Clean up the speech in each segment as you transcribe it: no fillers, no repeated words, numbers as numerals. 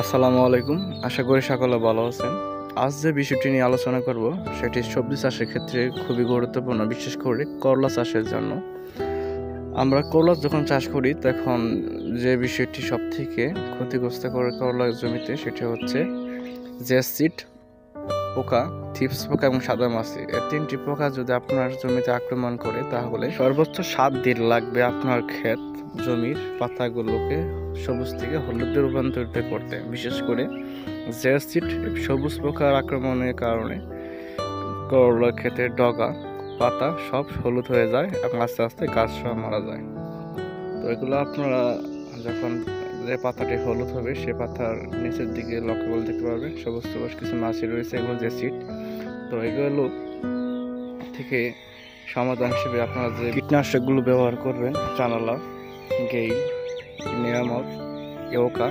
আসসালামু আলাইকুম। আশা করি সকলে ভালো আছেন। আজ যে বিষয়টি নিয়ে আলোচনা করব সেটি সবজি চাষের ক্ষেত্রে খুবই গুরুত্বপূর্ণ, বিশেষ করে করলা চাষের জন্য। আমরা করলা যখন চাষ করি তখন যে বিষয়টি সব থেকে ক্ষতিগ্রস্ত করে করলা জমিতে সেটি হচ্ছে জেসিড পোকা, থ্রিপস পোকা এবং সাদা মাছি। এই তিনটি পোকা যদি আপনার জমিতে আক্রমণ করে তাহলে সর্বোচ্চ 7 দিন লাগবে আপনার ক্ষেত জমির পাতাগুলোকে সবুজ থেকে হলুদে রূপান্তরিত করতে। বিশেষ করে জেসিড সবুজ পোকার আক্রমণের কারণে করলা ক্ষেতের ডগা পাতা সব হলুদ হয়ে যায় এবং আস্তে আস্তে গাছ সব মারা যায়। তো এগুলো আপনারা যখন যে পাতাটি হলুদ হবে সে পাতার নিচের দিকে লক্ষ্য করে দেখতে পারবেন সবুজ সবুজ কিছু মাছি রয়েছে, এগুলো জেসিড। তো এগুলো থেকে সমাধান হিসেবে আপনারা যে কীটনাশকগুলো ব্যবহার করবেন, জানালা, গেইল, নিয়ামক, ইউকা,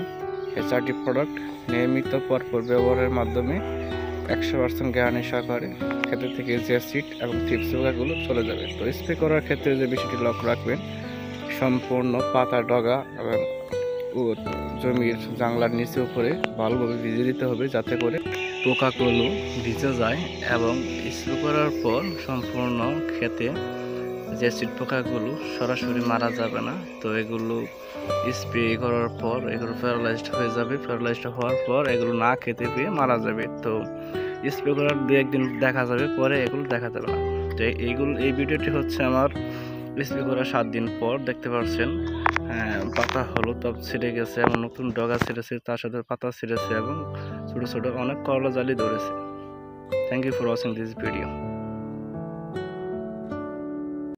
এই 4টি প্রোডাক্ট নিয়মিত পরপর ব্যবহারের মাধ্যমে 100% গ্যারান্টি সহকারে ক্ষেত্র থেকে জেসিড এবং থ্রিপস পোকাগুলো চলে যাবে। তো স্প্রে করার ক্ষেত্রে যে বিষয়টি লক্ষ্য রাখবেন, সম্পূর্ণ পাতা ডগা এবং জমির জাংলার নিচে উপরে ভালোভাবে ভিজিয়ে দিতে হবে যাতে করে পোকাগুলো ভিজে যায়। এবং স্প্রে করার পর সম্পূর্ণ ক্ষেতে জেসিড পোকাগুলো সরাসরি মারা যাবে না। তো এগুলো স্প্রে করার পর এগুলো প্যারালাইজড হয়ে যাবে, প্যারালাইজড হওয়ার পর এগুলো না খেতে পেয়ে মারা যাবে। তো স্প্রে করার 2-1 দিন দেখা যাবে, পরে এগুলো দেখা যাবে না। তো এই ভিডিওটি হচ্ছে আমার স্প্রে করার 7 দিন পর। দেখতে পাচ্ছেন পাতা হলুদ ছিঁড়ে গেছে এবং নতুন ডগা ছিঁড়েছে, তার সাথে পাতা ছিঁড়েছে এবং ছোটো ছোটো অনেক করলা জালি ধরেছে। Thank you for watching this video.